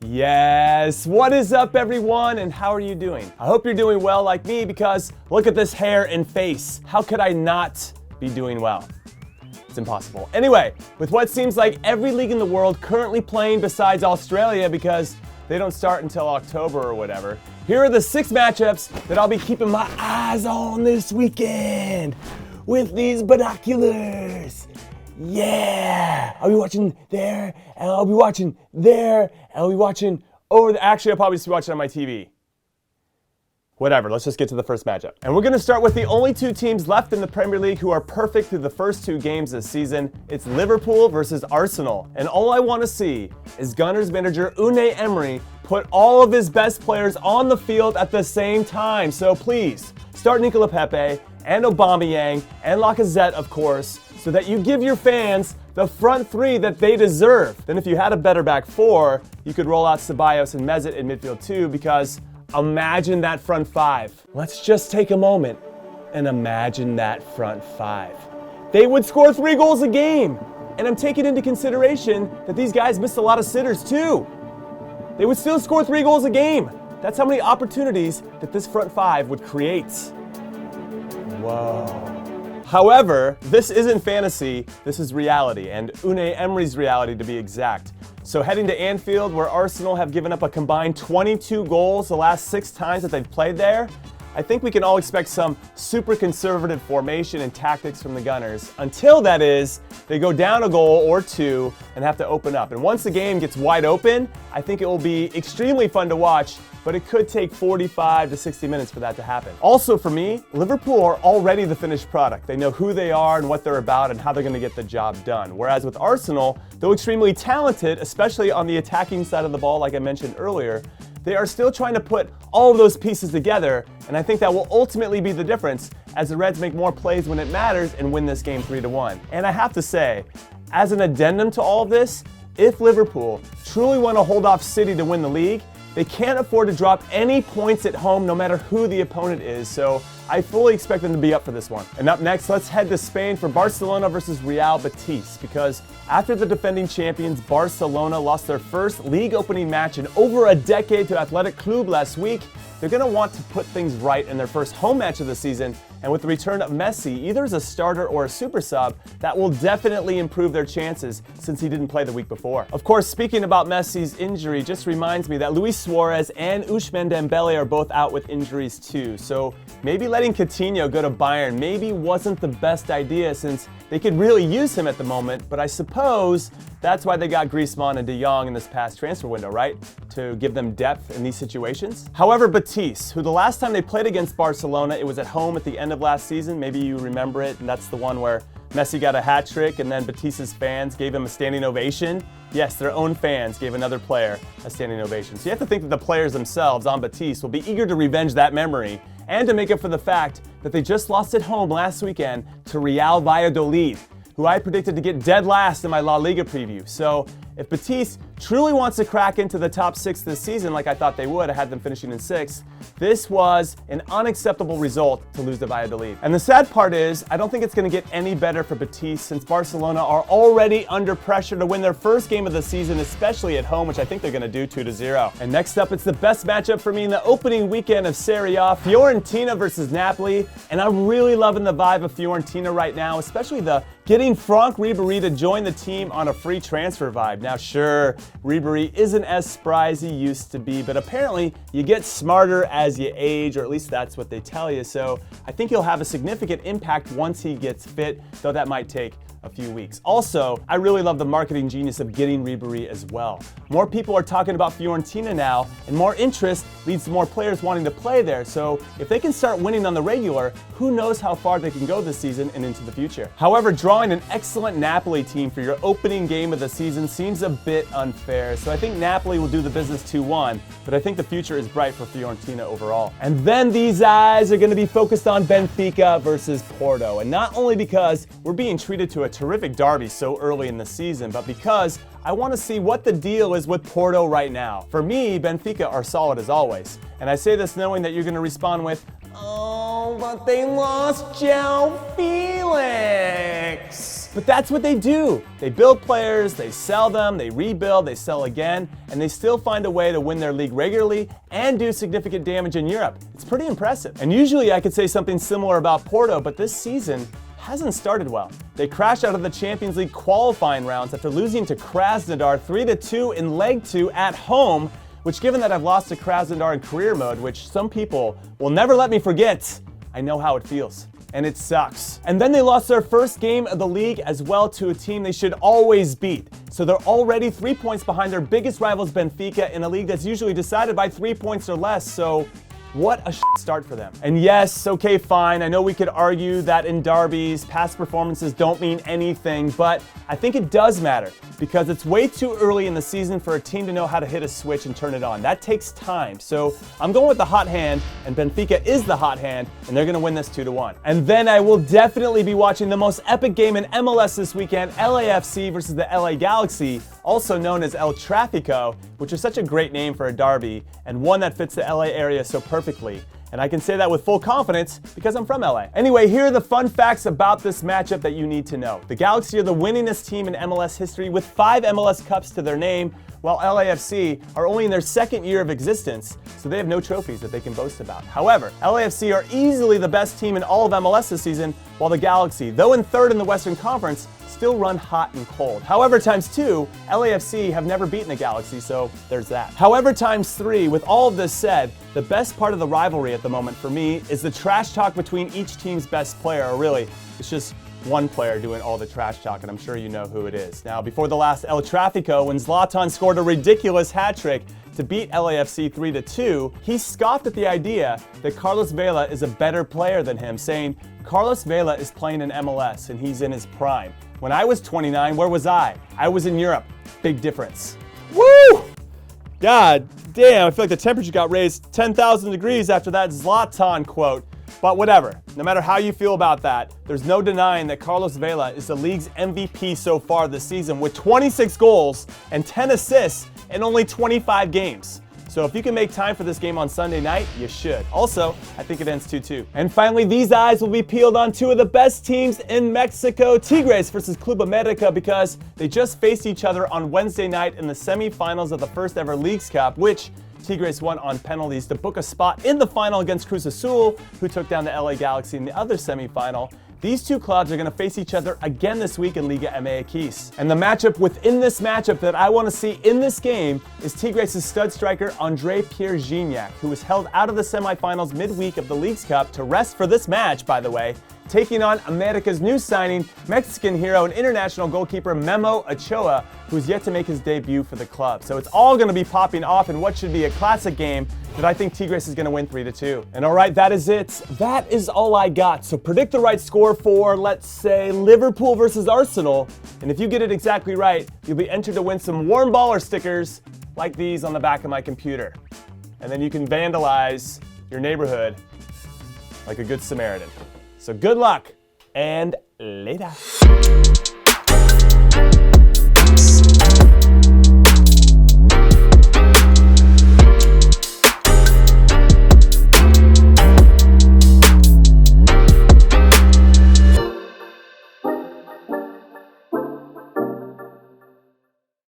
Yes, what is up everyone and how are you doing? I hope you're doing well like me because look at this hair and face. How could I not be doing well? It's impossible. Anyway, with what seems like every league in the world currently playing besides Australia because they don't start until October or whatever, here are the 6 matchups that I'll be keeping my eyes on this weekend with these binoculars. Yeah, I'll be watching there, and I'll be watching there, and I'll be watching over there. Actually, I'll probably just be watching on my TV. Whatever, let's just get to the first matchup. And we're gonna start with the only 2 teams left in the Premier League who are perfect through the first 2 games this season. It's Liverpool versus Arsenal. And all I wanna see is Gunners manager Unai Emery put all of his best players on the field at the same time. So please, start Nicola Pepe and Aubameyang and Lacazette, of course, so that you give your fans the front 3 that they deserve. Then if you had a better back 4, you could roll out Ceballos and Messi in midfield too, because imagine that front 5. Let's just take a moment and imagine that front 5. They would score 3 goals a game. And I'm taking into consideration that these guys missed a lot of sitters too. They would still score 3 goals a game. That's how many opportunities that this front 5 would create. Whoa. However, this isn't fantasy, this is reality, and Unai Emery's reality to be exact. So heading to Anfield, where Arsenal have given up a combined 22 goals the last 6 times that they've played there, I think we can all expect some super conservative formation and tactics from the Gunners, until that is, they go down a goal or 2 and have to open up. And once the game gets wide open, I think it will be extremely fun to watch, but it could take 45 to 60 minutes for that to happen. Also for me, Liverpool are already the finished product. They know who they are and what they're about and how they're gonna get the job done. Whereas with Arsenal, though extremely talented, especially on the attacking side of the ball, like I mentioned earlier, they are still trying to put all of those pieces together, and I think that will ultimately be the difference as the Reds make more plays when it matters and win this game 3-1. And I have to say, as an addendum to all of this, if Liverpool truly want to hold off City to win the league, they can't afford to drop any points at home no matter who the opponent is, so I fully expect them to be up for this one. And up next, let's head to Spain for Barcelona versus Real Betis, because after the defending champions Barcelona lost their first league opening match in over a decade to Athletic Club last week, they're going to want to put things right in their first home match of the season, and with the return of Messi, either as a starter or a super sub, that will definitely improve their chances since he didn't play the week before. Of course, speaking about Messi's injury just reminds me that Luis Suarez and Ousmane Dembele are both out with injuries too, so maybe letting Coutinho go to Bayern maybe wasn't the best idea since they could really use him at the moment, but I suppose that's why they got Griezmann and De Jong in this past transfer window, right? To give them depth in these situations. However, Betis, who the last time they played against Barcelona, it was at home at the end of last season. Maybe you remember it, and that's the one where Messi got a hat trick and then Betis's fans gave him a standing ovation. Yes, their own fans gave another player a standing ovation. So you have to think that the players themselves on Betis will be eager to revenge that memory and to make up for the fact that they just lost at home last weekend to Real Valladolid, who I predicted to get dead last in my La Liga preview. So if Betis truly wants to crack into the top 6 this season like I thought they would, I had them finishing in 6th, this was an unacceptable result to lose to Valladolid. And the sad part is, I don't think it's going to get any better for Betis since Barcelona are already under pressure to win their first game of the season, especially at home, which I think they're going to do 2-0. And next up, it's the best matchup for me in the opening weekend of Serie A, Fiorentina versus Napoli. And I'm really loving the vibe of Fiorentina right now, especially the getting Franck Ribéry to join the team on a free transfer vibe. Now sure, Ribéry isn't as spry as he used to be, but apparently you get smarter as you age, or at least that's what they tell you. So I think he'll have a significant impact once he gets fit, though that might take a few weeks. Also, I really love the marketing genius of getting Ribéry as well. More people are talking about Fiorentina now, and more interest leads to more players wanting to play there. So if they can start winning on the regular, who knows how far they can go this season and into the future. However, drawing an excellent Napoli team for your opening game of the season seems a bit unfair. So I think Napoli will do the business 2-1, but I think the future is bright for Fiorentina overall. And then these eyes are going to be focused on Benfica versus Porto. And not only because we're being treated to a terrific derby so early in the season, but because I want to see what the deal is with Porto right now. For me, Benfica are solid as always. And I say this knowing that you're going to respond with, "Oh, Oh, but they lost Joe Felix. But that's what they do. They build players, they sell them, they rebuild, they sell again, and they still find a way to win their league regularly and do significant damage in Europe. It's pretty impressive. And usually I could say something similar about Porto, but this season hasn't started well. They crashed out of the Champions League qualifying rounds after losing to Krasnodar 3-2 in leg 2 at home, which, given that I've lost to Krasnodar in career mode, which some people will never let me forget, I know how it feels. And it sucks. And then they lost their first game of the league as well to a team they should always beat. So they're already 3 points behind their biggest rivals Benfica in a league that's usually decided by 3 points or less. So what a start for them. And yes, okay, fine. I know we could argue that in derbies, past performances don't mean anything, but I think it does matter because it's way too early in the season for a team to know how to hit a switch and turn it on. That takes time. So I'm going with the hot hand, and Benfica is the hot hand, and they're gonna win this 2-1. And then I will definitely be watching the most epic game in MLS this weekend, LAFC versus the LA Galaxy, also known as El Tráfico, which is such a great name for a derby and one that fits the LA area so perfectly. And I can say that with full confidence because I'm from LA. Anyway, here are the fun facts about this matchup that you need to know. The Galaxy are the winningest team in MLS history with 5 MLS Cups to their name, while LAFC are only in their second year of existence, so they have no trophies that they can boast about. However, LAFC are easily the best team in all of MLS this season, while the Galaxy, though in third in the Western Conference, still run hot and cold. However, times 2, LAFC have never beaten the Galaxy, so there's that. However, times 3, with all of this said, the best part of the rivalry at the moment for me is the trash talk between each team's best player, or really, it's just one player doing all the trash talk, and I'm sure you know who it is. Now, before the last El Tráfico, when Zlatan scored a ridiculous hat trick to beat LAFC 3-2, he scoffed at the idea that Carlos Vela is a better player than him, saying, Carlos Vela is playing in MLS and he's in his prime. When I was 29, where was I? I was in Europe. Big difference. Woo! God damn, I feel like the temperature got raised 10,000 degrees after that Zlatan quote. But whatever, no matter how you feel about that, there's no denying that Carlos Vela is the league's MVP so far this season with 26 goals and 10 assists in only 25 games. So if you can make time for this game on Sunday night, you should. Also, I think it ends 2-2. And finally, these eyes will be peeled on 2 of the best teams in Mexico, Tigres versus Club America, because they just faced each other on Wednesday night in the semifinals of the first ever Leagues Cup, which Tigres won on penalties to book a spot in the final against Cruz Azul, who took down the LA Galaxy in the other semifinal. These 2 clubs are going to face each other again this week in Liga MX. And the matchup within this matchup that I want to see in this game is Tigres' stud striker Andre Pierre Gignac, who was held out of the semifinals midweek of the Leagues Cup to rest for this match, by the way, taking on America's new signing, Mexican hero and international goalkeeper Memo Ochoa, who's yet to make his debut for the club. So it's all going to be popping off in what should be a classic game that I think Tigres is going to win 3-2. And all right, that is it. That is all I got. So predict the right score for, let's say, Liverpool versus Arsenal. And if you get it exactly right, you'll be entered to win some warm baller stickers like these on the back of my computer. And then you can vandalize your neighborhood like a good Samaritan. So good luck and later.